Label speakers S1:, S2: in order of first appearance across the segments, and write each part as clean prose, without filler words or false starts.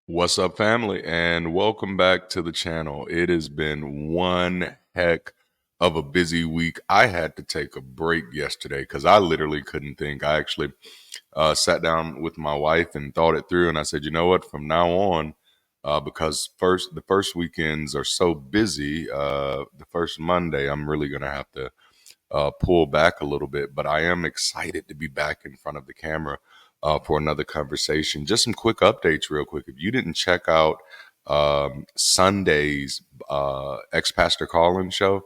S1: What's up, family, and welcome back to the channel. It has been one heck of a busy week. I had to take a break yesterday because I literally couldn't think. I actually sat down with my wife and thought it through, and I said, you know what, from now on, because the first weekends are so busy, the first Monday, I'm really gonna have to pull back a little bit, but I am excited to be back in front of the camera for another conversation. Just some quick updates, real quick. If you didn't check out Sunday's Ex-Pastor Collins show,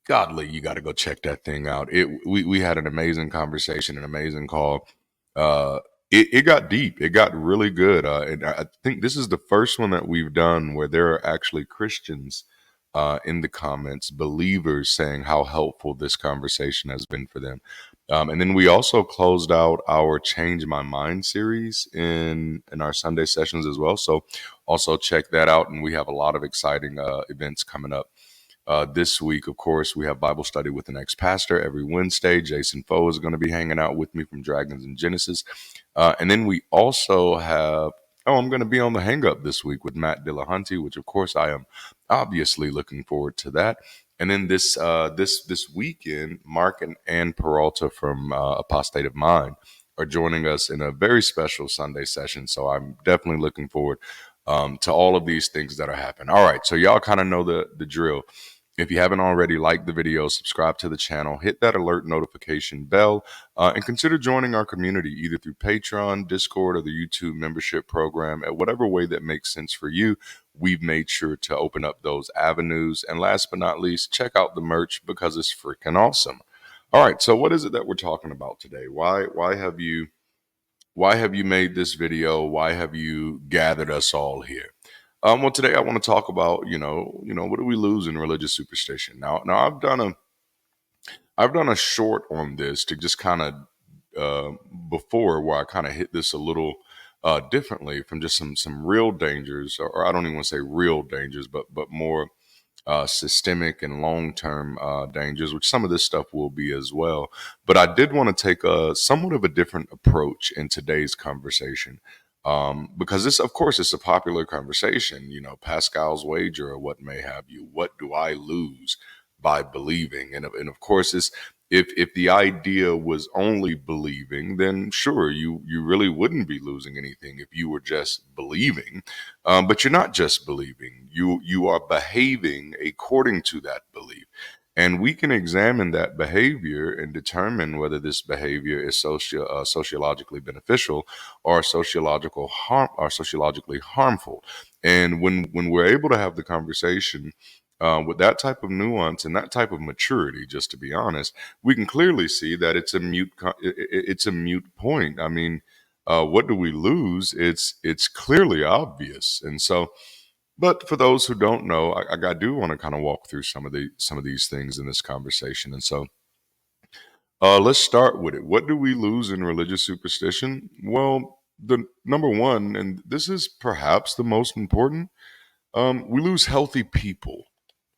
S1: godly, you got to go check that thing out. We had an amazing conversation, an amazing call. Uh, it got deep. It got really good. And I think this is the first one that we've done where there are actually Christians in the comments, believers saying how helpful this conversation has been for them. And then we also closed out our Change My Mind series in our Sunday sessions as well. So also check that out. And we have a lot of exciting events coming up. This week, of course, we have Bible study with the next pastor every Wednesday. Jason Foe is going to be hanging out with me from Dragons and Genesis. And then we also have, I'm going to be on the Hang Up this week with Matt Dillahunty, which, of course, I am obviously looking forward to that. And then this weekend, Mark and Ann Peralta from Apostate of Mind are joining us in a very special Sunday session. So I'm definitely looking forward to all of these things that are happening. All right, so y'all kind of know the drill. If you haven't already, like the video, subscribe to the channel, hit that alert notification bell, and consider joining our community either through Patreon, Discord, or the YouTube membership program. At whatever way that makes sense for you, we've made sure to open up those avenues. And last but not least, check out the merch because it's freaking awesome. All right, so what is it that we're talking about today? Why have you made this video? Why have you gathered us all here? Well, today I want to talk about, what do we lose in religious superstition? Now I've done a short on this to just kind of before where I kind of hit this a little differently from just some real dangers, or I don't even want to say real dangers, but more systemic and long-term dangers, which some of this stuff will be as well. But I did want to take a somewhat of a different approach in today's conversation. Because this, of course, is a popular conversation, Pascal's wager or what may have you. What do I lose by believing? And of course, if the idea was only believing, then sure, you really wouldn't be losing anything if you were just believing. But you're not just believing; you are behaving according to that belief. And we can examine that behavior and determine whether this behavior is sociologically beneficial or sociologically harmful. And when we're able to have the conversation with that type of nuance and that type of maturity, just to be honest, we can clearly see that it's a mute point. I mean, what do we lose? It's clearly obvious, and so. But for those who don't know, I do want to kind of walk through some of these things in this conversation, and so let's start with it. What do we lose in religious superstition? Well, the number one, and this is perhaps the most important, we lose healthy people.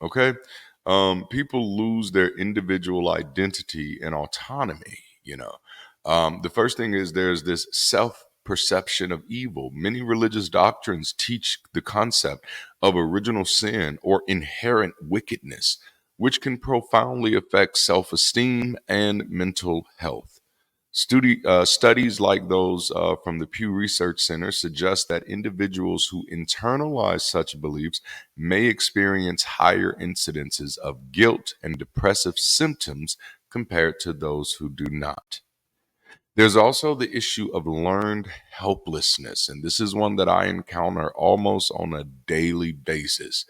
S1: Okay, people lose their individual identity and autonomy. The first thing is there's this self perception of evil. Many religious doctrines teach the concept of original sin or inherent wickedness, which can profoundly affect self esteem and mental health. Studies like those from the Pew Research Center suggest that individuals who internalize such beliefs may experience higher incidences of guilt and depressive symptoms compared to those who do not. There's also the issue of learned helplessness, and this is one that I encounter almost on a daily basis.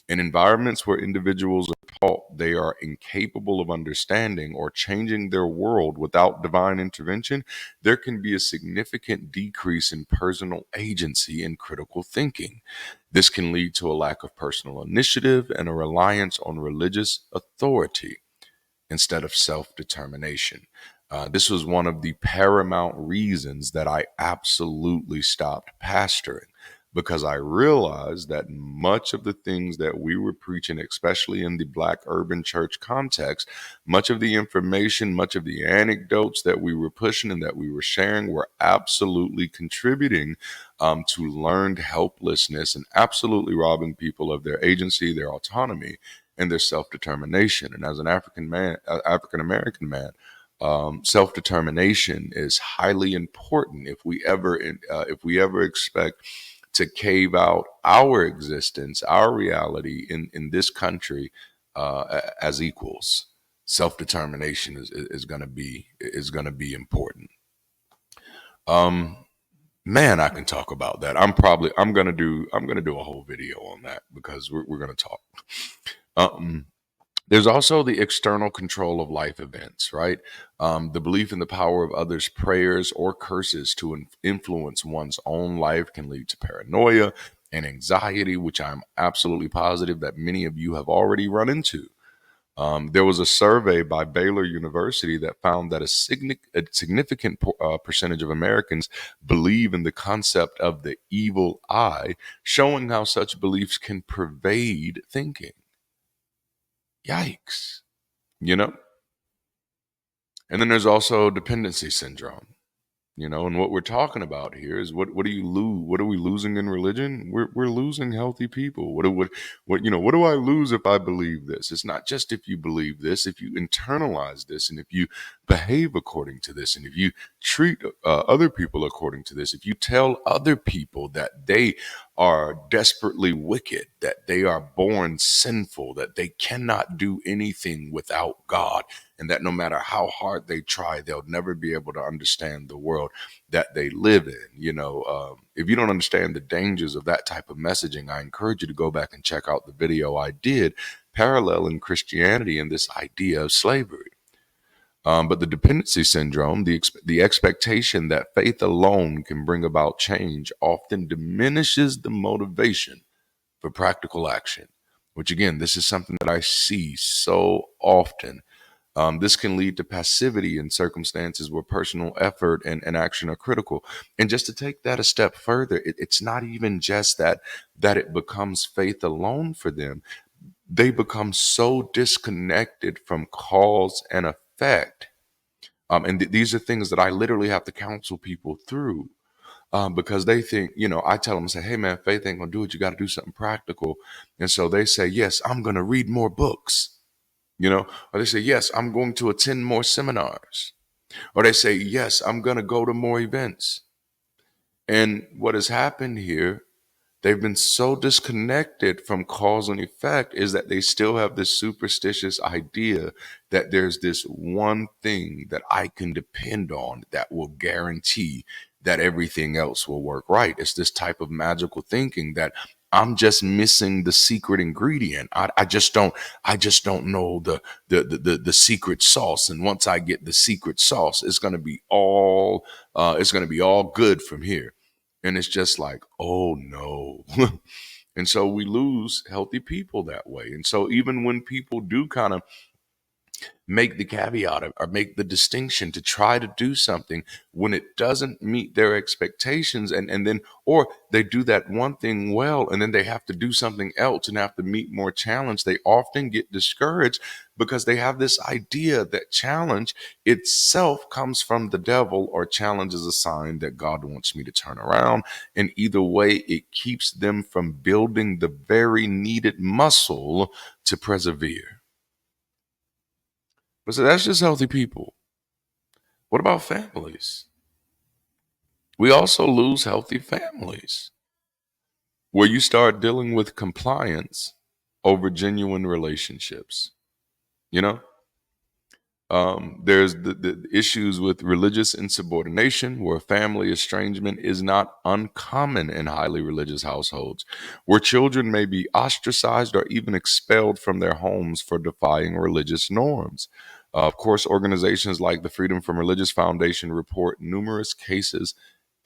S1: In environments where individuals are taught they are incapable of understanding or changing their world without divine intervention, there can be a significant decrease in personal agency and critical thinking. This can lead to a lack of personal initiative and a reliance on religious authority instead of self determination. This was one of the paramount reasons that I absolutely stopped pastoring. because I realized that much of the things that we were preaching, especially in the Black urban church context, much of the information, much of the anecdotes that we were pushing and that we were sharing were absolutely contributing to learned helplessness and absolutely robbing people of their agency, their autonomy, and their self-determination. And as an African American man, self-determination is highly important if we ever expect to cave out our existence, our reality in this country as equals. Self-determination is going to be important. Um, Man, I can talk about that. I'm gonna do a whole video on that because we're gonna talk. Um, there's also the external control of life events, right? The belief in the power of others' prayers or curses to influence one's own life can lead to paranoia and anxiety, which I'm absolutely positive that many of you have already run into. There was a survey by Baylor University that found that a significant percentage of Americans believe in the concept of the evil eye, showing how such beliefs can pervade thinking. Yikes. You know? And then there's also dependency syndrome. And what we're talking about here is what do you lose? What are we losing in religion? We're losing healthy people. What do I lose if I believe this? It's not just if you believe this, if you internalize this, and if you behave according to this, and if you treat other people according to this, if you tell other people that they are desperately wicked, that they are born sinful, that they cannot do anything without God, and that no matter how hard they try, they'll never be able to understand the world that they live in. If you don't understand the dangers of that type of messaging, I encourage you to go back and check out the video I did paralleling Christianity and this idea of slavery. But the dependency syndrome, the expectation that faith alone can bring about change, often diminishes the motivation for practical action, which again, this is something that I see so often. This can lead to passivity in circumstances where personal effort and action are critical. And just to take that a step further, it's not even just that it becomes faith alone for them. They become so disconnected from cause and effect. And these are things that I literally have to counsel people through because they think, I tell them, say, hey, man, faith ain't going to do it. You got to do something practical. And so they say, yes, I'm going to read more books. Or they say, yes, I'm going to attend more seminars. Or they say, yes, I'm going to go to more events. And what has happened here, they've been so disconnected from cause and effect is that they still have this superstitious idea that there's this one thing that I can depend on that will guarantee that everything else will work right. It's this type of magical thinking that I'm just missing the secret ingredient. I just don't know the secret sauce. And once I get the secret sauce, it's gonna be all good from here. And it's just like, oh no. And so we lose healthy people that way. And so even when people do kind of make the caveat or make the distinction to try to do something when it doesn't meet their expectations, and then or they do that one thing well and then they have to do something else and have to meet more challenge, they often get discouraged because they have this idea that challenge itself comes from the devil, or challenge is a sign that God wants me to turn around. And either way, it keeps them from building the very needed muscle to persevere. But so that's just healthy people. What about families? We also lose healthy families where you start dealing with compliance over genuine relationships. You know, there's the issues with religious insubordination, where family estrangement is not uncommon in highly religious households, where children may be ostracized or even expelled from their homes for defying religious norms. Of course, organizations like the Freedom from Religious Foundation report numerous cases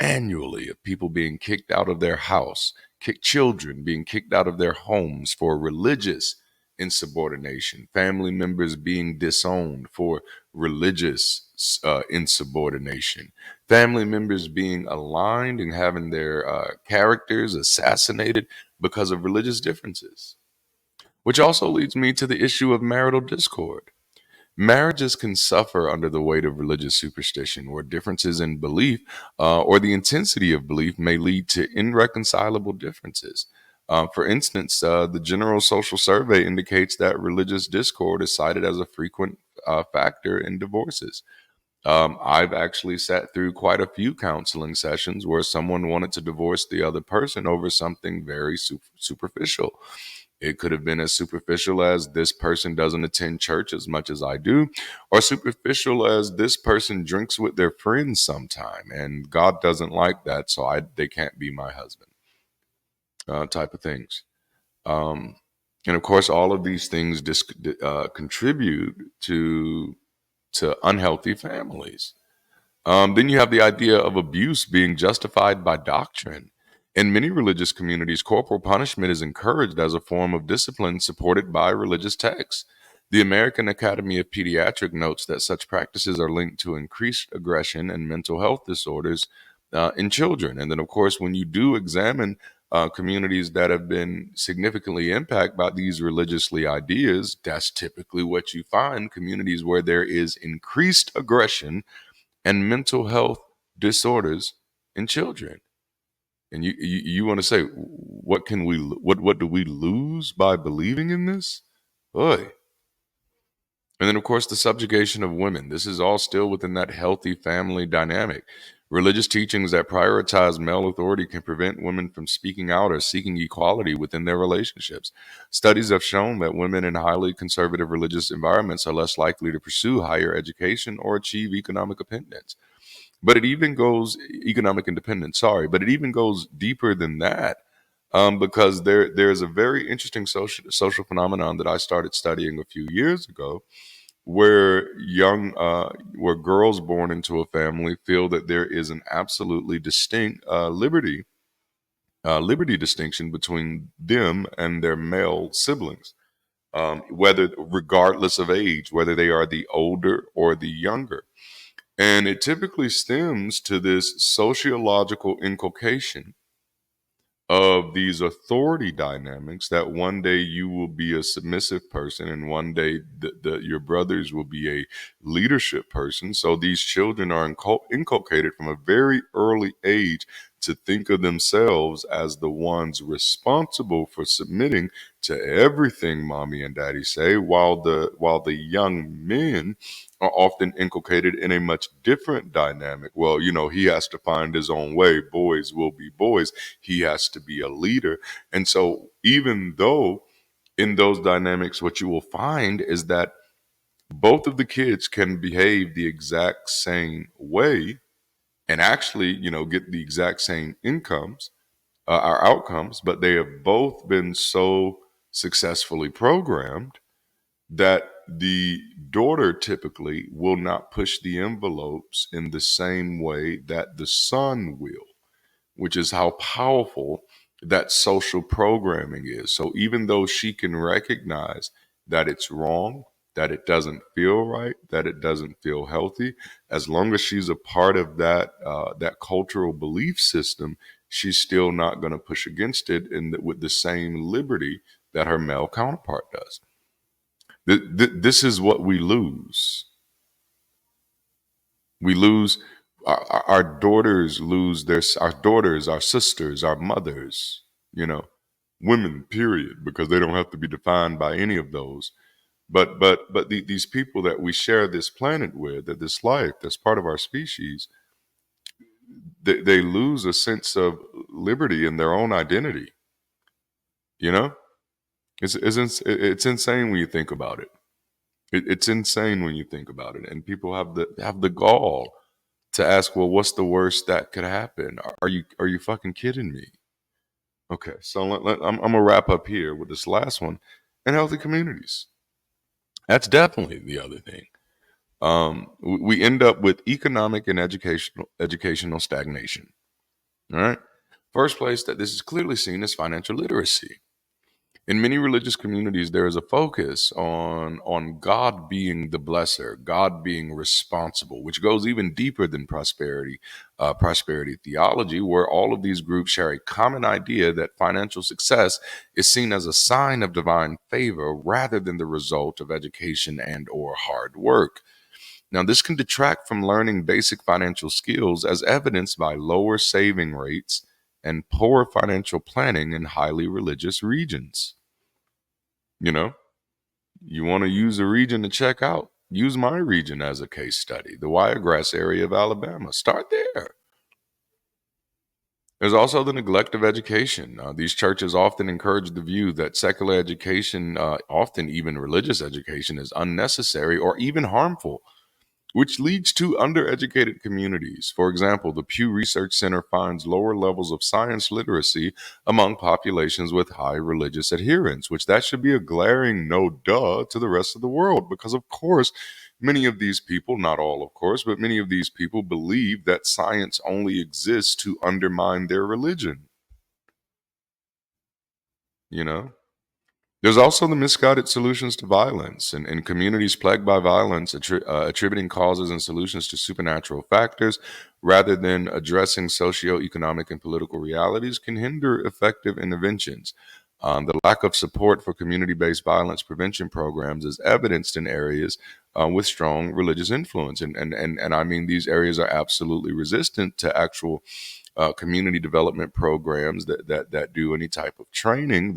S1: annually of people being kicked out of their house, children being kicked out of their homes for religious insubordination, family members being disowned for religious insubordination, family members being aligned and having their characters assassinated because of religious differences. Which also leads me to the issue of marital discord. Marriages can suffer under the weight of religious superstition, where differences in belief or the intensity of belief may lead to irreconcilable differences. For instance, the General Social Survey indicates that religious discord is cited as a frequent factor in divorces. I've actually sat through quite a few counseling sessions where someone wanted to divorce the other person over something very superficial. It could have been as superficial as this person doesn't attend church as much as I do, or superficial as this person drinks with their friends sometime, and God doesn't like that, so they can't be my husband, type of things. Um, and of course, all of these things contribute to unhealthy families. Then you have the idea of abuse being justified by doctrine. In many religious communities, corporal punishment is encouraged as a form of discipline supported by religious texts. The American Academy of Pediatrics notes that such practices are linked to increased aggression and mental health disorders in children. And then, of course, when you do examine communities that have been significantly impacted by these religiously ideas, that's typically what you find: communities where there is increased aggression and mental health disorders in children. And you want to say, what do we lose by believing in this? Boy. And then, of course, the subjugation of women. This is all still within that healthy family dynamic. Religious teachings that prioritize male authority can prevent women from speaking out or seeking equality within their relationships. Studies have shown that women in highly conservative religious environments are less likely to pursue higher education or achieve economic independence. But it even goes economic independence. Sorry, but it even goes deeper than that, because there's a very interesting social phenomenon that I started studying a few years ago, where where girls born into a family feel that there is an absolutely distinct liberty distinction between them and their male siblings, whether regardless of age, whether they are the older or the younger. And it typically stems to this sociological inculcation of these authority dynamics, that one day you will be a submissive person and one day your brothers will be a leadership person. So these children are inculcated from a very early age to think of themselves as the ones responsible for submitting to everything mommy and daddy say, while the young men are often inculcated in a much different dynamic. Well, he has to find his own way. Boys will be boys. He has to be a leader. And so, even though in those dynamics, what you will find is that both of the kids can behave the exact same way and actually, get the exact same incomes, our outcomes, but they have both been so successfully programmed that the daughter typically will not push the envelopes in the same way that the son will, which is how powerful that social programming is. So even though she can recognize that it's wrong, that it doesn't feel right, that it doesn't feel healthy, as long as she's a part of that cultural belief system, she's still not going to push against it with the same liberty that her male counterpart does. This is what we lose. We lose our daughters lose our daughters, our sisters, our mothers, you know, women, period, because they don't have to be defined by any of those. But these people that we share this planet with, that this life, that's part of our species, they lose a sense of liberty in their own identity. You know, it's insane when you think about it. It's insane when you think about it, and people have the gall to ask, well, what's the worst that could happen? Are you fucking kidding me? Okay, so I'm gonna wrap up here with this last one, and healthy communities. That's definitely the other thing. We end up with economic and educational stagnation. All right. First place that this is clearly seen is financial literacy. In many religious communities, there is a focus on God being the blesser, God being responsible, which goes even deeper than prosperity theology, where all of these groups share a common idea that financial success is seen as a sign of divine favor rather than the result of education and or hard work. Now, this can detract from learning basic financial skills as evidenced by lower saving rates and poor financial planning in highly religious regions. You know, you want to use a region to check out, use my region as a case study, the Wiregrass area of Alabama. Start there. There's also the neglect of education. These churches often encourage the view that secular education, often even religious education, is unnecessary or even harmful, which leads to undereducated communities. For example, the Pew Research Center finds lower levels of science literacy among populations with high religious adherence, which that should be a glaring no duh to the rest of the world because of course many of these people, not all of course, but many of these people believe that science only exists to undermine their religion, you know? There's also the misguided solutions to violence, and in communities plagued by violence, attributing causes and solutions to supernatural factors rather than addressing socioeconomic and political realities can hinder effective interventions. The lack of support for community based violence prevention programs is evidenced in areas with strong religious influence. And I mean, these areas are absolutely resistant to actual community development programs that do any type of training.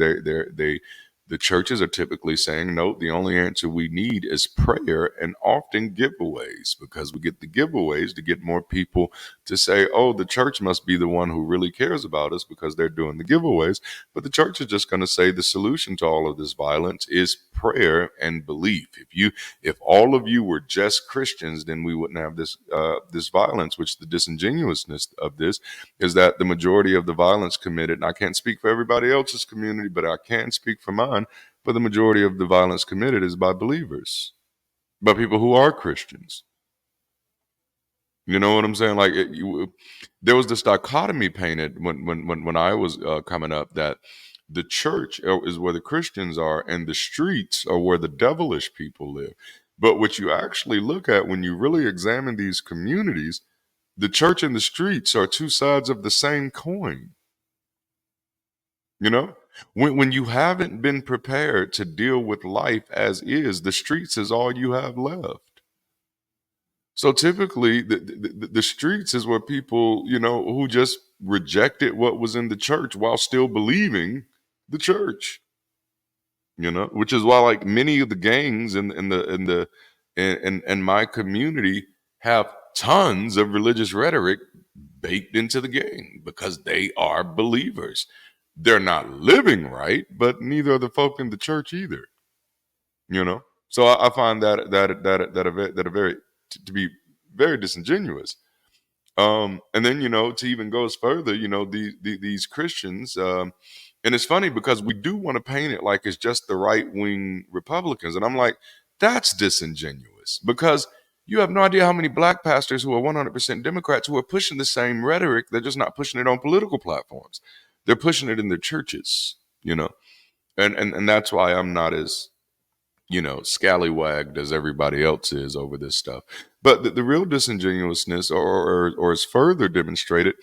S1: The churches are typically saying, no, the only answer we need is prayer and often giveaways because we get the giveaways to get more people to say, oh, the church must be the one who really cares about us because they're doing the giveaways. But the church is just going to say the solution to all of this violence is prayer and belief. If all of you were just Christians, then we wouldn't have this violence, which the disingenuousness of this is that the majority of the violence committed, and I can't speak for everybody else's community, but I can speak for mine, but the majority of the violence committed is by believers, by people who are Christians. You know what I'm saying? Like there was this dichotomy painted when I was coming up that the church is where the Christians are and the streets are where the devilish people live. But what you actually look at when you really examine these communities, the church and the streets are two sides of the same coin. You know, when you haven't been prepared to deal with life as is, the streets is all you have left. So typically, the streets is where people, who just rejected what was in the church while still believing the church. Which is why like many of the gangs in my community have tons of religious rhetoric baked into the gang because they are believers. They're not living right, but neither are the folk in the church either. So I find that a very to be very disingenuous. And then to even goes further, these Christians, and it's funny because we do want to paint it like it's just the right wing Republicans, and I'm like, that's disingenuous because you have no idea how many black pastors who are 100% Democrats who are pushing the same rhetoric. They're just not pushing it on political platforms. They're pushing it in their churches, and that's why I'm not as scallywagged as everybody else is over this stuff. But the real disingenuousness or is further demonstrated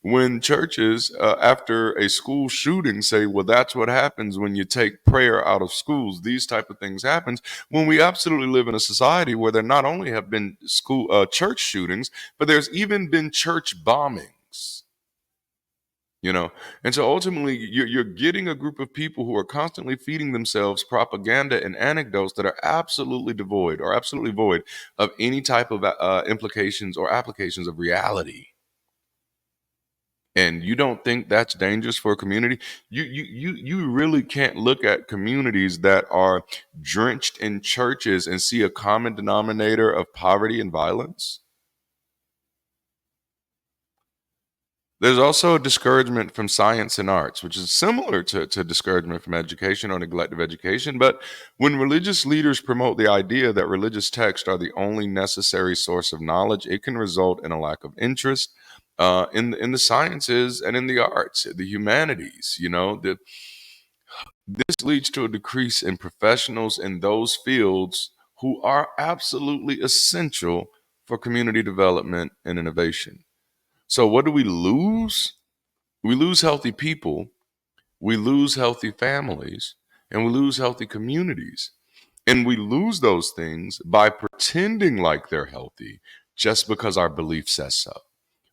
S1: when churches, after a school shooting, say, well, that's what happens when you take prayer out of schools. These type of things happens when we absolutely live in a society where there not only have been church shootings, but there's even been church bombings. And so ultimately you're getting a group of people who are constantly feeding themselves propaganda and anecdotes that are absolutely devoid or absolutely void of any type of implications or applications of reality. And you don't think that's dangerous for a community? You really can't look at communities that are drenched in churches and see a common denominator of poverty and violence. There's also a discouragement from science and arts, which is similar to discouragement from education or neglect of education. But when religious leaders promote the idea that religious texts are the only necessary source of knowledge, it can result in a lack of interest in the sciences and in the arts, the humanities. This leads to a decrease in professionals in those fields who are absolutely essential for community development and innovation. So, what do we lose? We lose healthy people, we lose healthy families, and we lose healthy communities. And we lose those things by pretending like they're healthy just because our belief says so,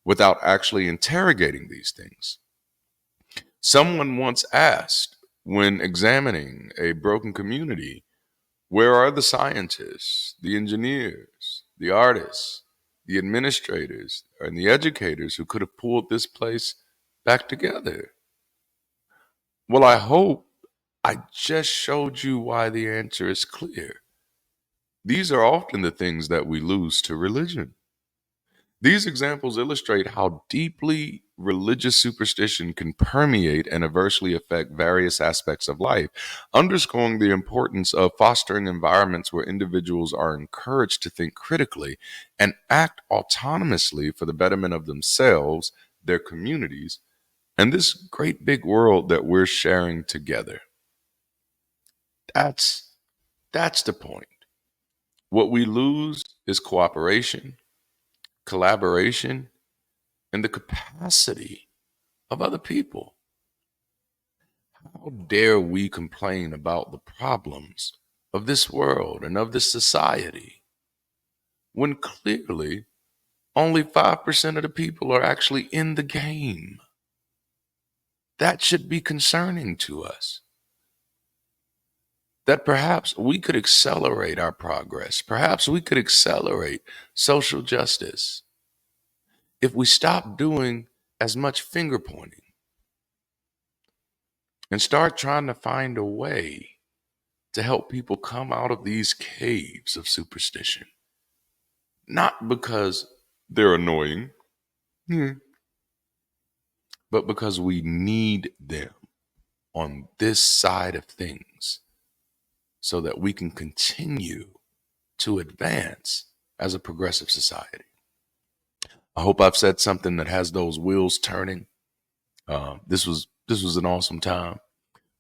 S1: without actually interrogating these things. Someone once asked, when examining a broken community, where are the scientists, the engineers, the artists, the administrators, and the educators who could have pulled this place back together? Well, I hope I just showed you why the answer is clear. These are often the things that we lose to religion. These examples illustrate how deeply religious superstition can permeate and adversely affect various aspects of life, underscoring the importance of fostering environments where individuals are encouraged to think critically and act autonomously for the betterment of themselves, their communities, and this great big world that we're sharing together. That's that's the point. What we lose is cooperation, collaboration, and the capacity of other people. How dare we complain about the problems of this world and of this society when clearly only 5% of the people are actually in the game? That should be concerning to us. That perhaps we could accelerate our progress. Perhaps we could accelerate social justice if we stop doing as much finger pointing and start trying to find a way to help people come out of these caves of superstition. Not because they're annoying, but because we need them on this side of things so that we can continue to advance as a progressive society. I hope I've said something that has those wheels turning. This was an awesome time.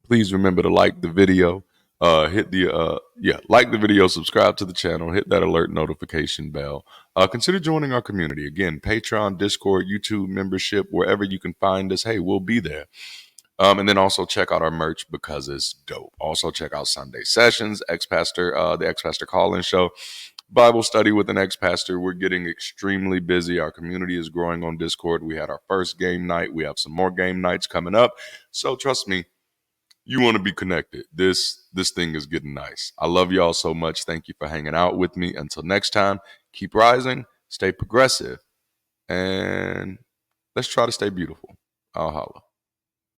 S1: Please remember to like the video. Hit the like the video, subscribe to the channel, hit that alert notification bell. Consider joining our community. Again, Patreon, Discord, YouTube membership, wherever you can find us. Hey, we'll be there. And then also check out our merch because it's dope. Also check out Sunday Sessions, the Ex-Pastor Call-In Show, Bible study with an ex-pastor. We're getting extremely busy. Our community is growing on Discord. We had our first game night. We have some more game nights coming up. So trust me, you want to be connected. This thing is getting nice. I love y'all so much. Thank you for hanging out with me. Until next time, keep rising, stay progressive, and let's try to stay beautiful. I'll holla.